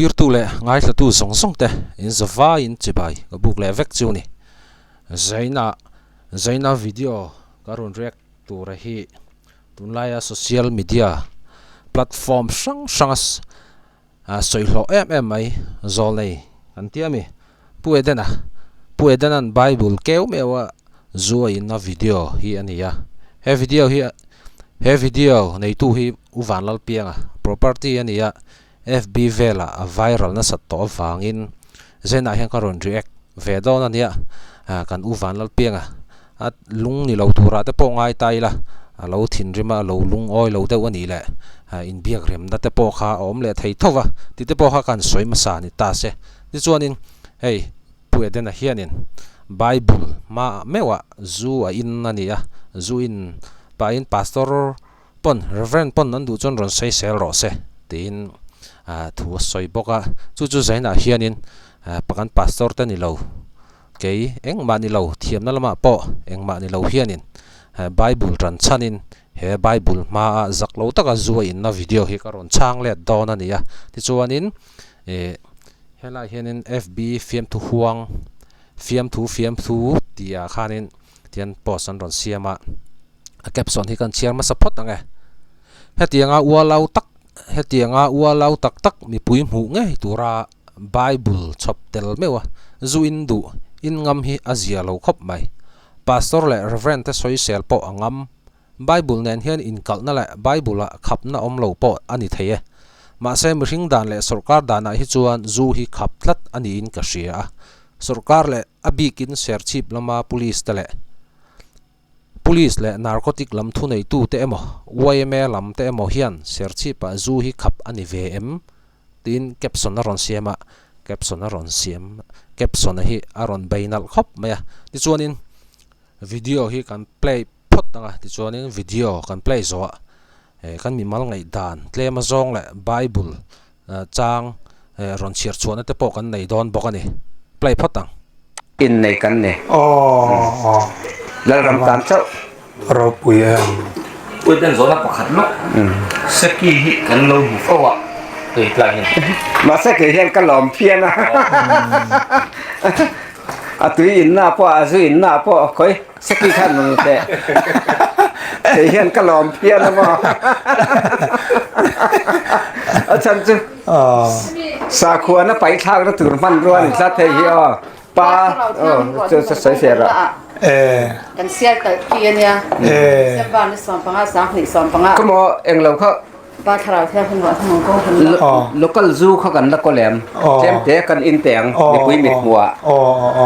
clear tu le ngai la tu song song te in zava in chibai ka buk le vek chu ni zaina video karun react tu ra hi tunlaya social media platform sang soilo mai zol nei antiami puedenan bible keu mewa zuwa in na video hi ania he video nei tu hi uvan lal pianga property ania FB vela a viral na sat to wangin zena hian karon react ve don ania kan uvan lal pianga at lung ni lo tura te po ngai tai la lo thin rima lo lung oi lo deuh ani le in biak rem na te po kha om le thei thowa ti te po kha kan soi ma sa ni ta se ti chuanin hei pueden a hianin bible ma mewa zu a in ania zu in pa in pastor pon reverend pon nan du chon ron sei sel ro se tin thu soi boka chu zaina hianin pakan pastor te ni lo ke engma ni lo thiam na lama po engma ni lo hianin bible ran chanin he bible ma zaklo taka zuwa in na video hi karon chang le don ania ti chuanin hela hianin FB fiam thu tia khanin tian post an ron siama caption hi kan chiar ma support ange hetianga ualau tak mi pui mu nge tura bible choptel mewa zuin du in ngam hi azia lo khop mai pastor le reverend te soi sel po angam bible nen hian in kalna le bible a khapna om lo po ani theye ma se mring dan le sarkar dana hi chuan zu hi khaptlat ani in ka ria sarkar le abikin ser chip lama police le narcotic lam thu nei tu te emo YMA lam te emo hian ser chip a zu hi khap ani VM tin caption a ron siam caption hi aron bainal khop maya ti chuanin video hi kan play phot anga ti chuanin video kan play zo kan mi mal ngai dan tlema zong le bible chang ron chiar chuan te po kan nei don bokani play photang in nei kan ne lal ram tam chau ro puya dan zo na pakhat no saki hi kan lo bu fawa tui tlang hin ma se ke hian ka lom phian a tui in na po a zu in na po koi saki khan no te ke hian ka lom phian ma a chan chu sa khuwa na pai thak na tur man ruan sa the hi pa se sai se ra kan sial ta kiania se ba ni som panga sang ni som panga ko mo eng lo kha ba thara thia phun wa thong ko phun local zoo kha kan la ko lem tem te kan in teng ni pui mit muwa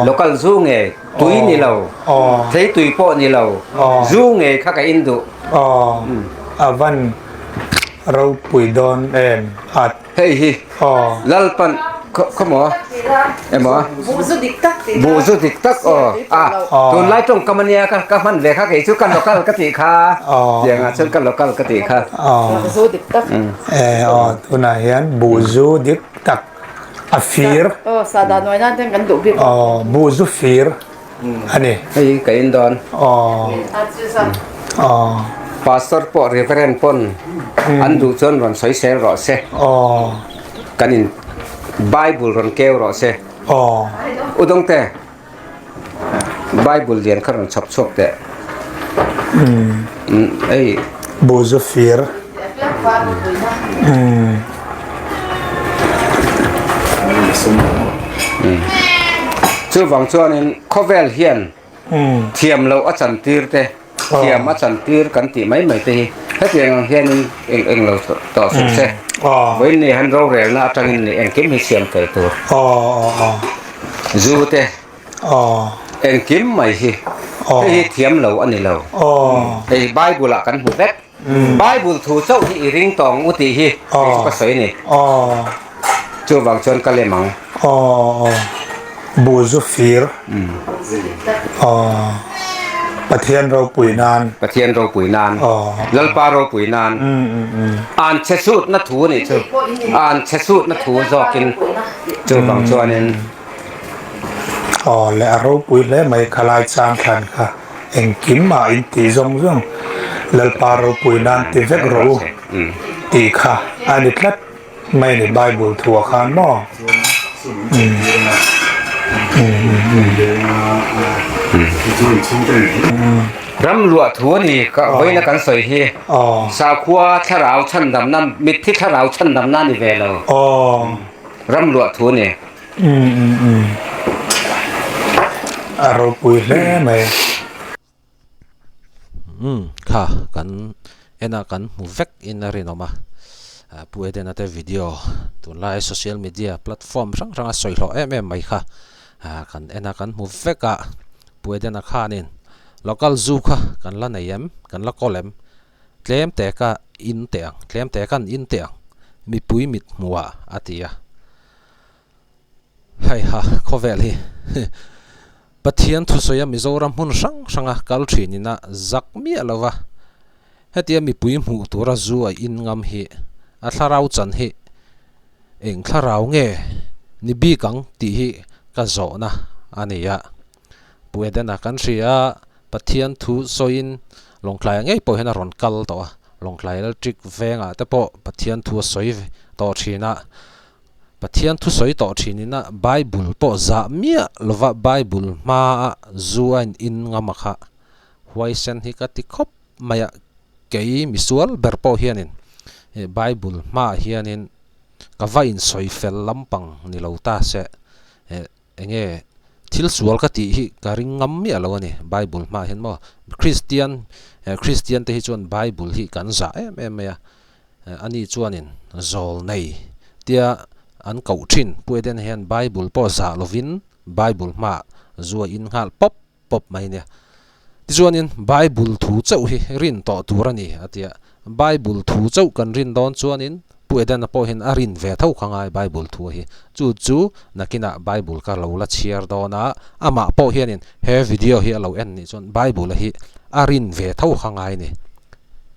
local zoo nge tui ni lo thei tui po ni lo zoo nge kha ka in du avan ro pui don en at hei hi lal pan ko mo emo bu zu dik tak tun lai tong kamania ka man le kha ke chu kan local ka ti kha yang a chen kan local ka ti kha zu dik tak tuna hian bu zu dik tak afir sada noi na ten kan du bi bu zu fir ani hei ka in don pastor po reverend pon an du chon ron soi sel ro se kanin bible ron keu ro se udong te bible lian karon chop chop te ei bu zu fir chu wang chuan in khovel hian thiam lo a chan tir te thiam a chan tir kan ti mai te hetiang hian eng lo to su se với này hắn rau rẻ na trong này em kiếm hay xem cáiตัวdù thế em kiếm mày gì cái thiếm lâu anh này lâu cái Bible là căn hụt đấy Bible thủ châu thì riêng tòng u tì hi cái sấy này chưa vàng chân cái lem măng bu zu firประเทศเราปุ๋ยนานลลปาเราปุ๋ยนานอ่านเชสุดนัทูนี่เจ้าอ่านเชสุดนัทูจอกินเจ้าบางส่วนนึงและเราปุ๋ยและไม่ขลายจางขันค่ะเองกินมาอินตีจงลลปาเราปุ๋ยนานตีเวกเราตีค่ะอันนี้คลัด ไม่ในไบเบิลถั่วคานหม้อรำลัวถัวนี่ก็ไว้ในกันสวยที่สาวขัวทะราวชั้นดำน้ำมิดที่ทะราวชั้นดำน้ำนี่เวลารำลัวถัวนี่เราปุยแล้วไหมค่ะกันเอ็นกันมูเวกอินอะไรนอมาปุยเดนแต่วิดีโอตัวไลน์โซเชียลมีเดียแพลตฟอร์มรังสวยหล่อไม่ค่ะกันเอ็นกันมูเวกปุยเดนข้านินlocal zooค่ะกันละไหนยัมกันละก็เล่มเคลมแต่ก็อินเตียงเคลมแต่กันอินเตียงมีปุยมิดมัวอาทิยาให้ฮะข้อเวลีปะเทียนทุสยามิโซรัมหุ่นสังกัลทรีนินะจักมีอะไรวะเฮตียมีปุยมูตัวระจูอินงามฮีอัทลาราวจันฮีเองทลาราวเงนิบีกังตีฮีก็โจนะอันนี้ยะปุยเดนักันเสียปะเทียนทุสยินลงคลายไงพอเห็นรอนกัลตัวลงคลายแล้วจิกเวงแต่พอปะเทียนทุสยต่อชีนะปะเทียนทุสยต่อชีนี่นะไบเบิลพอจะมีลว่าไบเบิลมาจูอันอินงามค่ะไว้เซนฮิกัติคบมายเกยมิสวลเบอร์พอเฮียนินไบเบิลมาเฮียนินก็ว่าอินสวยเฟลลำปังนี่เราตาเสเงี้ยทิลสวลกติฮิการิงงัมมีอะไรวะเนี่ยไบเบิลมาเห็นมั้ยคริสเตียนที่ฮิจวนไบเบิลฮิกันจ่าอันนี้จวนินโจลในเดียอันเก่าชินพูดเดินเห็นไบเบิลพอจ่าลวินไบเบิลมาจัวอินหัลป๊อปไม่เนี่ยที่จวนินไบเบิลถูเจ้าฮิรินต่อตัวนี่อาทิยาไบเบิลถูเจ้ากันรินดอนจวนินพูดเดินพอเห็นอารินเวท้าขังไอไบเบิลทัวฮิจู่นักกินไบเบิลก็เราละเชียร์ดอนะอามาพอเห็นนินเฮวิดีโอฮิเราเอ็นนี่จนไบเบิลฮิอารินเวท้าขังไอนี่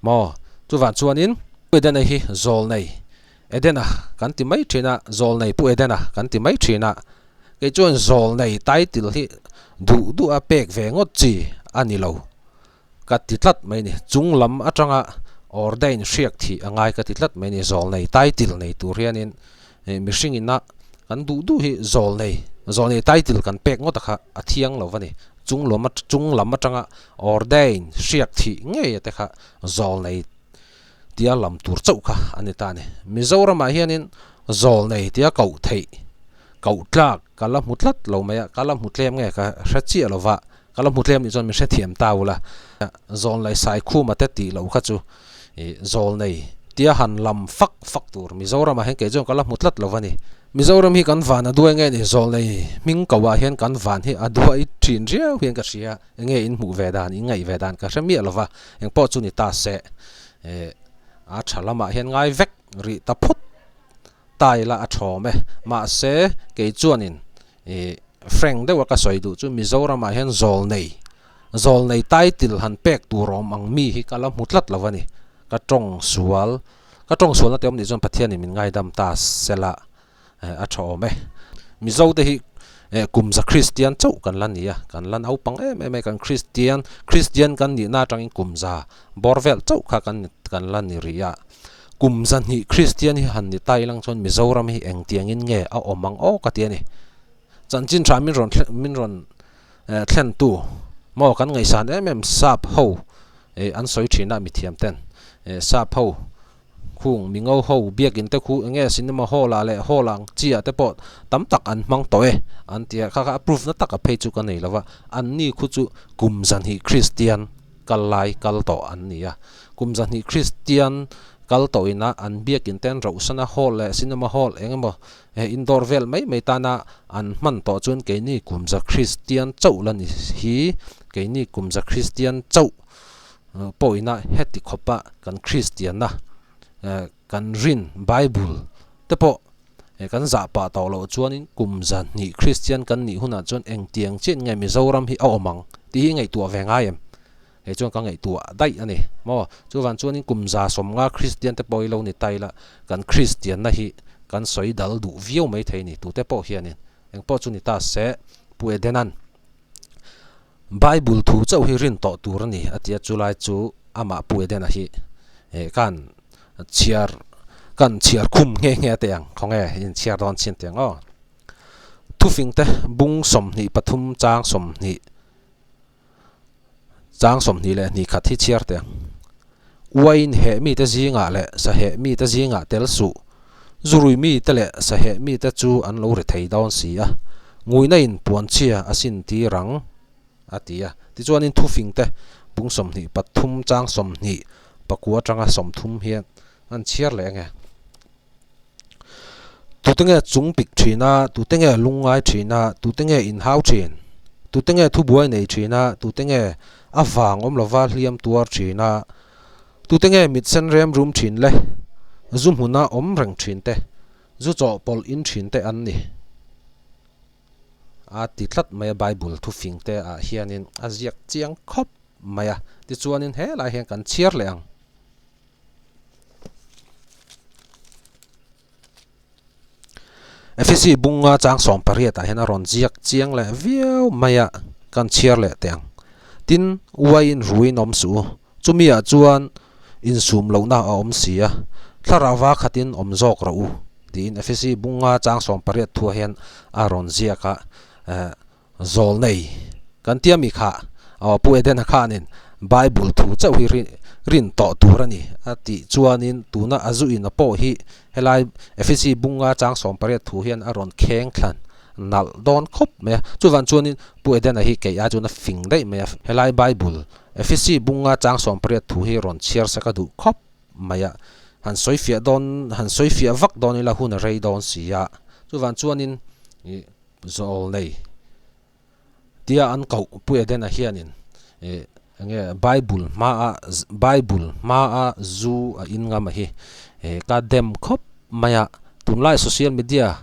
มอจู่วันจวนินพูดเดินฮิโจลในเอเดนะกันที่ไม่ชีนะโจลในพูดเอเดนะกันที่ไม่ชีนะไอ้จวนโจลในไตติลฮิดูอาเป็กเวงอดจีอันนี้เรากัดติดลัดไม่นี่จุงลำอัจฉริยะordain riak thi angai ka titlat mai ni zol nei title nei tur hianin mishing ina kan du hi zol nei title kan pek ngota kha athiang lo wani chung lama tanga ordain riak thi nge te kha zol nei tia lam tur chau kha ani ta ne mizoram a hianin zol nei tia kau thei kau tlak kala mutlat lo maya kala mutlem nge ka hrachi alova kala mutlem ni chon mi hrethiam taula zol nei sai khu ma te ti lo kha chu zol nei tia han lam fak tur mizoram a hen ke jong kala mutlat lovani mizoram hi kan van aduai nge ni zol nei ming kawa hen kan van hi aduai thin riau hian ka ria nge in mu vedan in ngai vedan ka hre mi lova eng po chu ni ta se a thalama hen ngai vek ri ta phut tai la a thome ma se ke chuanin frank de wa ka soi du chu mizoram a hen zol nei title han pek turom ang mi hi kala mutlat lovani ka tong sual na teom ni zon pathian min ngai dam ta sela a thome mi zo te hi kumza christian chau kan lan nia kan lan au pang em kan christian kan ni na tang kumza borvel chau kha kan lan ni ria kumza ni christian hi han ni tai lang chon mizoram hi eng tiang in nge a omang o ka ti ni chan chin tha min ron thlen tu mo kan ngai san sap ho an soi thina mi thiam ten sap ho khung mingo ho biak in te khu nge cinema hall la le holang chia te pot tam tak an mang toy an tia kha approve na tak a phei chu kan nei lawa an ni khu chu kumzan hi christian kalai kal to an nia kumzan hi christian kal to ina an biak in ten ro sana hall le cinema hall engmo indoor vel mai ta na an man to chun ke ni kumza christian chau lan hi ke ni kumza christian chau poina heti khopa kan christian na kan rin bible te po kan za pa taw lo chuanin kumzan ni christian kan ni huna chon eng tiang chen ngai mizoram hi awmang ti ngai tu venga em he chon ka ngai tu dai ani mo chuwan chuanin kumza somnga christian te poi lo ni taila kan christian na hi kan soi dal du viau mai theini tu te po hianin eng po chu ni ta se pu edenan bible thu chau hi rin to tur ni atia chulai chu ama pu edena hi kan chiar kan chiar khum nge teng khonge in chiar don chin teng o thu fing te bung som ni pathum chang som ni le ni khat hi chiar teng wain he mi te zinga le sa he mi te zinga tel su zurui mi te le sa he mi te chu an lo re thei down si a ngui na in puan chia asin ti rang atia ti chuan in thu fing te bung som ni pathum chang som ni pakua tanga som thum hian an chiar le nge tu tenge chung pik thina tu tenge lungai thina tu tenge in hau thin tu tenge thu buai nei thina tu tenge awang om lova hliam tuar thina tu tenge mit sen rem room thin le zum huna om rang thin te zu cho pol in thin te an ni a ti thlat mai bible thu fing te a hianin aziak chiang khop maya ti chuanin he lai hen kan chiar le ang FSC bunga chang som pariat a hena ron ziak chiang le viau maya kan chiar le teng tin wain ruin om su chumia chuan in sum lo na om sia thlarawa khatin om zok ro tin FSC bunga chang som pariat thu hen a ron ziaka zol nei kan tiami kha aw pu eden kha nin bible thu chau hi rin to turani ati chuanin tuna azuin a po hi helai FSC bunga chang som pariat thu hian aron kheng thlan nal don khop me chuwan chuanin pu eden hi ke a chuna fing dei me helai bible FSC bunga chang som pariat thu hi ron chiar sakadu khop maya han soifia vak don ila hun rei don sia chuwan chuanin zol nei tia an kau pu eden a hianin nge bible ma a zu a in nga ma hi ka dem khop maya tunlai social media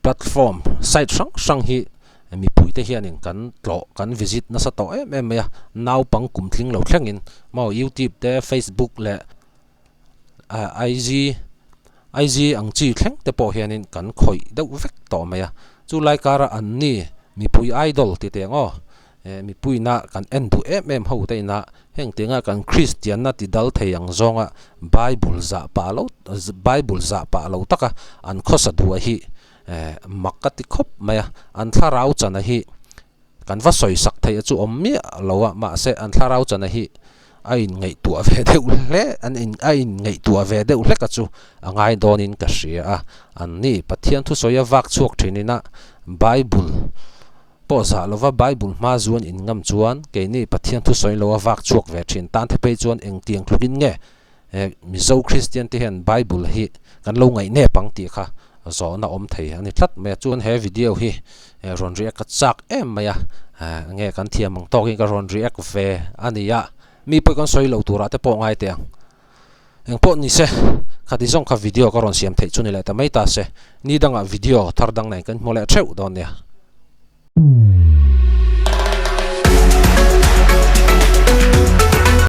platform site sang hi mi puite hianin kan visit na sa to em ya naw pang kum thling lo thlengin mo YouTube te Facebook le IG ang chi thleng te po hianin kan khoi deuh vek to maya chu lai kara an ni mi pui idol ti tengo mi pui na kan endu em ho te na heng tenga kan Christian na ti dal theyang zonga bible za pa lo taka an khosa du hi makati khop maya an tharau chana hi kan va soi sak thei chu om mi lowa ma se an tharau chana hi ain ngei tu ve deu le an in ain ngei tu ve deu le ka chu angai donin ka ria an ni pathian thu soya wak chuak thinina bible poza lova bible ma zuan in ngam chuan ke ni pathian thu soi lova wak chuak ve thin tan the pe chuan eng tiang thukin nge mi zo Christian te hen bible hi kan lo ngai ne pang ti kha zo na om thei ani thlat me chuan he video hi ron ria ka chak em maya nge kan thiam mang to ka ron ria ka ve ania mi pe kon soi lo tura te po ngai te eng po ni se khati zong kha video ka ron siam thei chuni la ta mai ta se ni danga video thar dang nai kan mole theu don ya